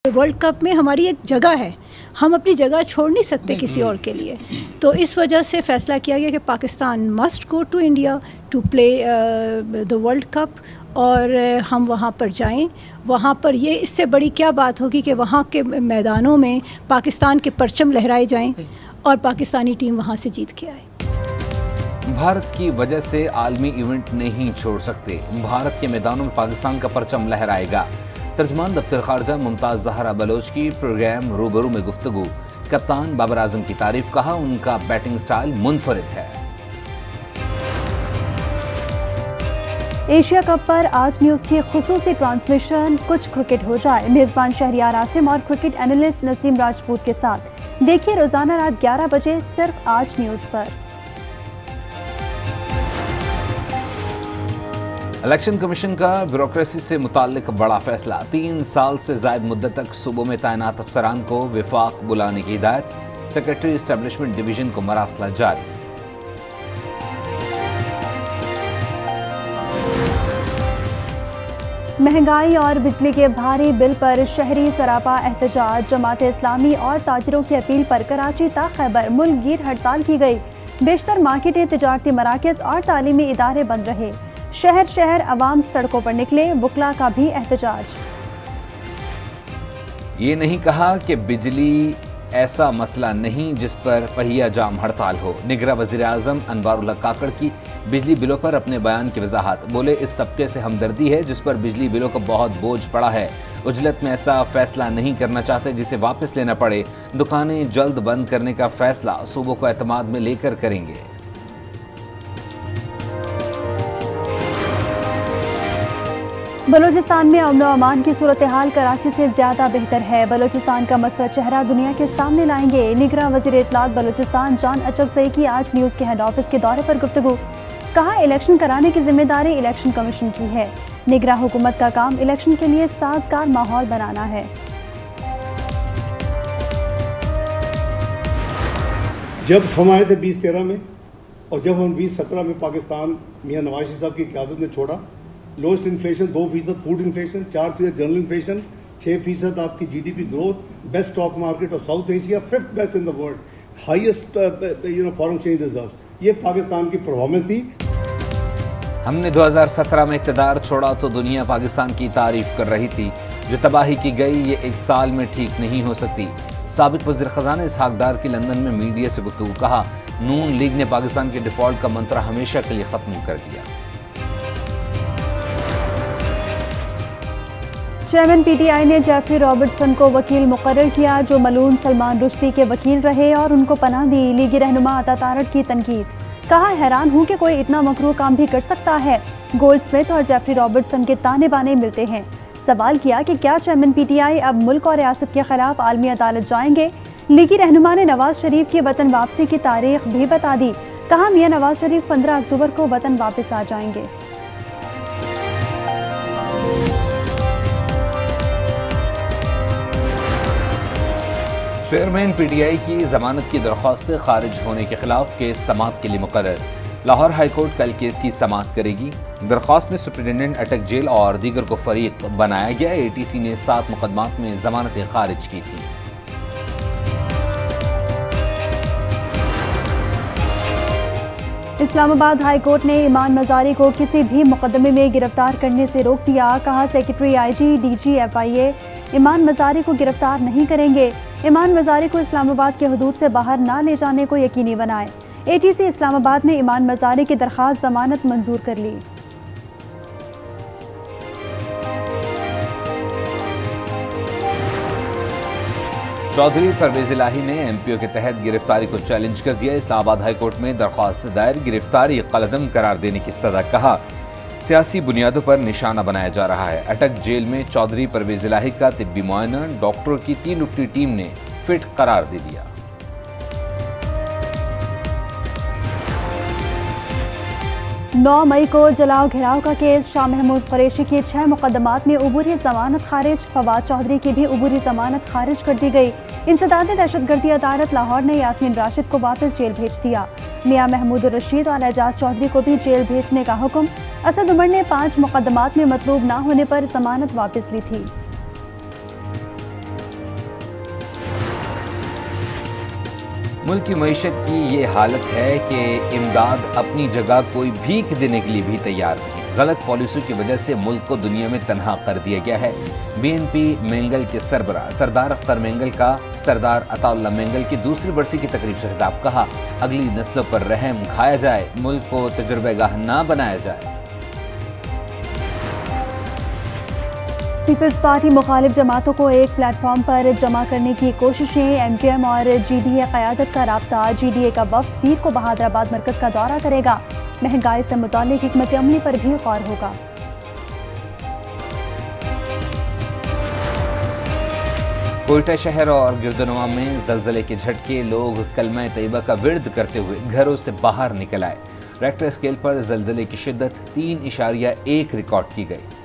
World cup में हमारी एक जगह है, हम अपनी जगह छोड़ नहीं सकते किसी और के लिए। तो इस वजह से फ़ैसला किया गया कि Pakistan must go to India to play the world cup, और हम वहाँ पर जाएं। वहाँ पर ये इससे बड़ी क्या बात होगी कि वहाँ के मैदानों में पाकिस्तान के परचम लहराए जाएं और पाकिस्तानी टीम वहाँ से जीत के आए। भारत की वजह से आलमी इवेंट नहीं छोड़ सकते, भारत के मैदानों में पाकिस्तान का परचम लहराएगा। तर्जुमान दफ्तर खारजा मुमताज़ ज़हरा बलोच की प्रोग्राम रूबरू में गुफ्तगू। कप्तान बाबर आजम की तारीफ, कहा उनका बैटिंग स्टाइल मुनफरिद है। एशिया कप पर आज न्यूज़ की खुसूसी ट्रांसमिशन कुछ क्रिकेट हो जाए, मेज़बान शहरियार आसिम और क्रिकेट एनालिस्ट नसीम राजपूत के साथ। देखिए रोजाना रात 11 बजे सिर्फ आज न्यूज़ पर। इलेक्शन कमीशन का ब्यूरोक्रेसी से मुताल्लिक बड़ा फैसला। 3 साल से ज़ायद मुद्दत तक सूबों में तैनात अफसरान को विफाक बुलाने की हिदायत। सेक्रेटरी एस्टेब्लिशमेंट डिवीजन को मरासला जारी। महंगाई और बिजली के भारी बिल पर शहरी सरापा एहतजाज। जमात इस्लामी और ताजिरों की अपील पर कराची ता खैबर मुल्क गिर हड़ताल की गई। बेशतर मार्केटें, तिजारती मराकज़ और तालीमी इदारे बंद रहे। शहर शहर अवाम सड़कों पर निकले, वकला का भी एहतजाज। ये नहीं कहा कि बिजली ऐसा मसला नहीं जिस पर पहिया जाम हड़ताल हो। निगरां वज़ीर आज़म अनवारुल्लाह काकड़ की बिजली बिलों पर अपने बयान की वजाहत। बोले, इस तबके से हमदर्दी है जिस पर बिजली बिलों का बहुत बोझ पड़ा है। उजलत में ऐसा फैसला नहीं करना चाहते जिसे वापस लेना पड़े। दुकानें जल्द बंद करने का फैसला सूबों को एतमाद में लेकर करेंगे। बलूचिस्तान में अमन व अमान की सूरत हाल कराची से ज्यादा बेहतर है। बलूचिस्तान का मसला चेहरा दुनिया के सामने लाएंगे। निगरां वज़ीर इत्तलात बलूचिस्तान जान अचकज़ई की आज न्यूज़ के हेड ऑफिस के दौरे पर गुफ्तगू। कहा, इलेक्शन कराने की जिम्मेदारी इलेक्शन कमीशन की है। निगरां हुकूमत का काम इलेक्शन के लिए साजगार माहौल बनाना है। जब हम आए थे 2013 में और जब हम 2017 में पाकिस्तान मियां नवाज शरीफ साहब की क़यादत में छोड़ा, lowest inflation 2% food inflation, 4% general inflation, 6% आपकी GDP growth, best stock market of south Asia, 5th best in the world, highest foreign exchange reserve. ये पाकिस्तान की परफॉर्मेंस थी। हमने 2017 में इक़्तिदार छोड़ा तो दुनिया पाकिस्तान की तारीफ कर रही थी। जो तबाही की गई ये 1 साल में ठीक नहीं हो सकती। साबिक वज़ीर ख़ज़ाना इसहाक़ डार की लंदन में मीडिया से गुफ्तगू। कहा, नून लीग ने पाकिस्तान के डिफ़ॉल्ट का मंत्र हमेशा के लिए ख़त्म कर दिया। चेयरमैन PTI ने जेफरी रॉबर्टसन को वकील मुकर्रर किया, जो मलून सलमान रुश्दी के वकील रहे और उनको पनाह दी। लीगी रहनुमा अता तारड़ की तनकीद। कहा, हैरान हूं कि कोई इतना मकरूह काम भी कर सकता है। गोल्डस्मिथ और जेफरी रॉबर्टसन के ताने बाने मिलते हैं। सवाल किया कि क्या चेयरमैन PTI अब मुल्क और रियासत के खिलाफ आलमी अदालत जाएंगे। लीगी रहनुमा ने नवाज शरीफ की वतन वापसी की तारीख भी बता दी। कहा, मियां नवाज शरीफ 15 अक्टूबर को वतन वापस आ जाएंगे। चेयरमैन PTI की जमानत की दरख्वास्त खारिज होने के खिलाफ केस समाअत के लिए मुकर्रर। लाहौर हाईकोर्ट कल केस की समाअत करेगी। दरख्वास्त में सुप्रिटेंडेंट अटक जेल और दीगर को फरीक बनाया गया। ATC ने 7 मुकदमात में जमानतें खारिज की थी। इस्लामाबाद हाई कोर्ट ने ईमान मजारी को किसी भी मुकदमे में गिरफ्तार करने से रोक दिया। कहा, सेक्रेटरी IG DG FIA ईमान मजारी को गिरफ्तार नहीं करेंगे। ईमान मजारी को इस्लामाबाद के हदूद से बाहर ना ले जाने को यकीनी बनाए। ATC इस्लामाबाद ने ईमान मजारी की दरख्वास्त जमानत मंजूर कर ली। चौधरी परवेज इलाही ने MPO के तहत गिरफ्तारी को चैलेंज कर दिया। इस्लामाबाद हाई कोर्ट में दरख्वास्त दायर, गिरफ्तारी कलअदम करार देने की सदा। कहा, सियासी बुनियादों पर निशाना बनाया जा रहा है। अटक जेल में चौधरी परवेज इलाही का तिब्बी मुआयना डॉक्टरों की 3 रुकनी टीम ने फिट करार दे दिया। 9 मई को जलाओ घिराव का केस। शाह महमूद कुरैशी की 6 मुकदमात में उबूरी जमानत खारिज। फवाद चौधरी की भी उबूरी जमानत खारिज कर दी गई। इंसदाद दहशतगर्दी अदालत लाहौर ने यास्मीन राशिद को वापस जेल भेज दिया। मियां महमूद रशीद और एजाज चौधरी को भी जेल भेजने का हुक्म। असद उमर ने 5 मुकदमात में मतलूब न होने पर जमानत वापस ली थी। मुल्क की मईशत की ये हालत है कि इमदाद अपनी जगह कोई भीख देने के लिए भी तैयार नहीं। गलत पॉलिसियों की वजह से मुल्क को दुनिया में तनहा कर दिया गया है। BNP मेंगल के सरबराह सरदार अख्तर मेंगल का सरदार अताउल्लाह मेंगल की दूसरी बरसी की तकरीब से खिताब। कहा, अगली नस्लों पर रहम खाया जाए, मुल्क को तजुर्बेगाह ना बनाया जाए। पीपल्स पार्टी मुखालिफ जमातों को एक प्लेटफॉर्म पर जमा करने की कोशिशें। MKM और GDA क़यादत का राब्ता। GDA का वफ्द पीर को बहादुराबाद मरकज़ का दौरा करेगा। महंगाई से मुताल्लिक़ हिकमत अमली पर भी गौर होगा। कोयटा शहर और गिरदनवा में ज़लज़ले के झटके। लोग कलमा तैयबा का विर्द करते हुए घरों से बाहर निकल आए। रेक्टर स्केल पर ज़लज़ले की शिद्दत 3.1 रिकॉर्ड की गई।